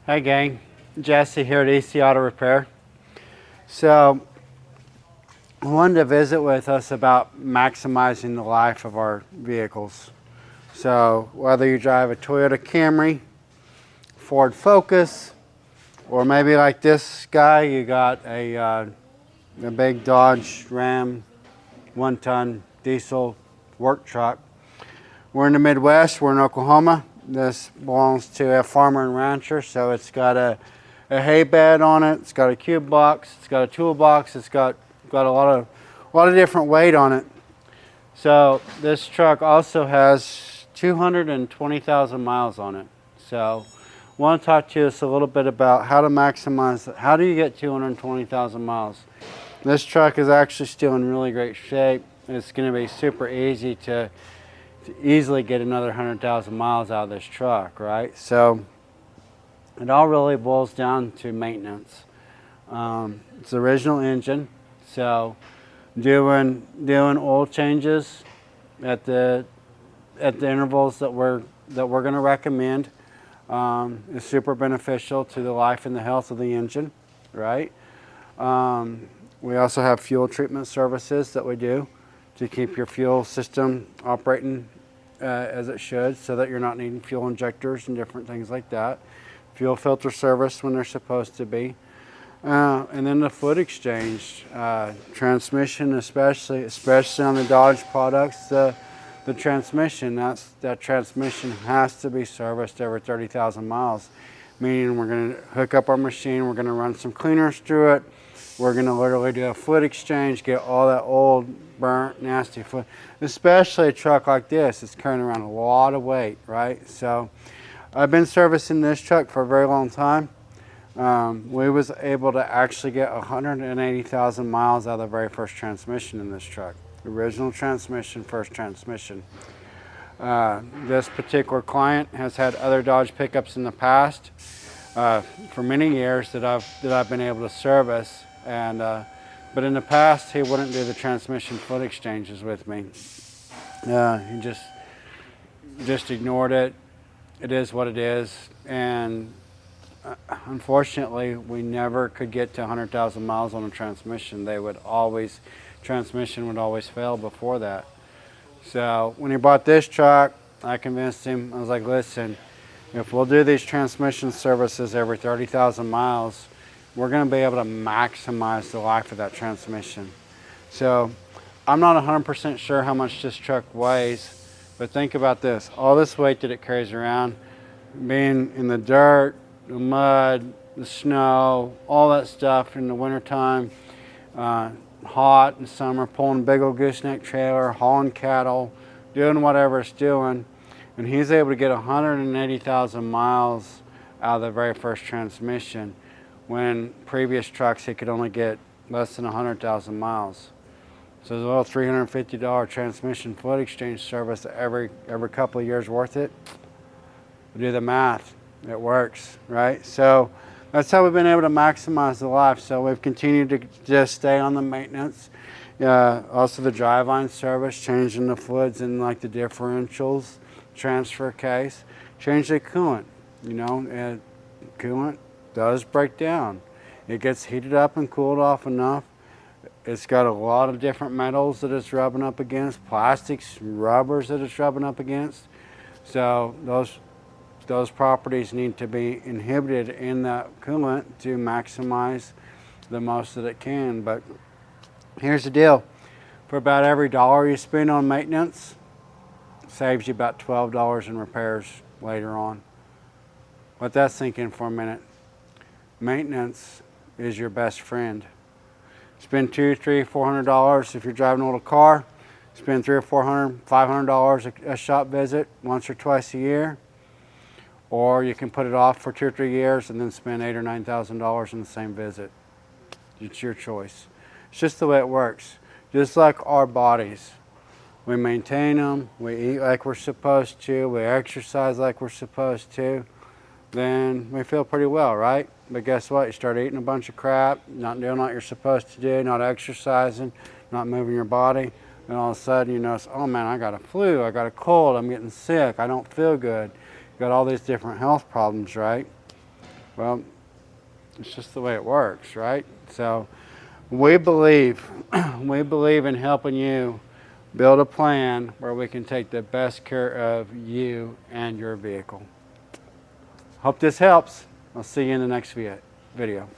Hi gang, Jesse here at EC Auto Repair. So I wanted to visit with us about maximizing the life of our vehicles. So whether you drive a Toyota Camry, Ford Focus, or maybe like this guy, you got a big Dodge Ram 1-ton diesel work truck. We're in the Midwest, we're in Oklahoma. This belongs to a farmer and rancher, so it's got a hay bed on it, it's got a cube box, it's got a toolbox, it's got a lot of different weight on it. So this truck also has 220,000 miles on it. So I want to talk to you just a little bit about how to maximize, how do you get 220,000 miles? This truck is actually still in really great shape. It's going to be super easy to easily get another 100,000 miles out of this truck, right? So it all really boils down to maintenance. It's the original engine, so doing oil changes at the intervals that we're going to recommend is super beneficial to the life and the health of the engine, right? We also have fuel treatment services that we do to keep your fuel system operating as it should, so that you're not needing fuel injectors and different things like that. Fuel filter service when they're supposed to be. And then the fluid exchange, transmission, especially on the Dodge products, the transmission, that transmission has to be serviced every 30,000 miles, meaning we're going to hook up our machine, we're going to run some cleaners through it, we're going to literally do a fluid exchange, get all that old, burnt, nasty fluid, especially a truck like this. It's carrying around a lot of weight, right? So I've been servicing this truck for a very long time. We was able to actually get 180,000 miles out of the very first transmission in this truck. Original transmission, first transmission. This particular client has had other Dodge pickups in the past for many years that I've been able to service, and but in the past he wouldn't do the transmission fluid exchanges with me. He just ignored it. It is what it is, and unfortunately we never could get to 100,000 miles on a transmission. Transmission would always fail before that. So when he bought this truck, I convinced him, I was like, listen, if we'll do these transmission services every 30,000 miles, we're going to be able to maximize the life of that transmission. So I'm not 100% sure how much this truck weighs, but think about this. All this weight that it carries around, being in the dirt, the mud, the snow, all that stuff in the wintertime, hot in summer, pulling a big old gooseneck trailer, hauling cattle, doing whatever it's doing, and he's able to get 180,000 miles out of the very first transmission, when previous trucks he could only get less than 100,000 miles. So is a little $350 transmission fluid exchange service every couple of years worth it? Do the math, it works, right? So that's how we've been able to maximize the life. So we've continued to just stay on the maintenance. Also the driveline service, changing the fluids in like the differentials, transfer case, change the coolant. You know, coolant does break down. It gets heated up and cooled off enough. It's got a lot of different metals that it's rubbing up against, plastics, rubbers that it's rubbing up against. So those properties need to be inhibited in that coolant to maximize the most that it can. But here's the deal. For about every dollar you spend on maintenance, saves you about $12 in repairs later on. Let that sink in for a minute. Maintenance is your best friend. Spend $200, $300, $400 if you're driving an old car. Spend $300 or $400, $500 a shop visit once or twice a year. Or you can put it off for 2 or 3 years and then spend $8,000 or $9,000 in the same visit. It's your choice. It's just the way it works. Just like our bodies. We maintain them, we eat like we're supposed to, we exercise like we're supposed to, then we feel pretty well, right? But guess what? You start eating a bunch of crap, not doing what you're supposed to do, not exercising, not moving your body, and all of a sudden you notice, oh man, I got a flu, I got a cold, I'm getting sick, I don't feel good. You got all these different health problems, right? Well, it's just the way it works, right? So we believe, we believe in helping you build a plan where we can take the best care of you and your vehicle. Hope this helps. I'll see you in the next video.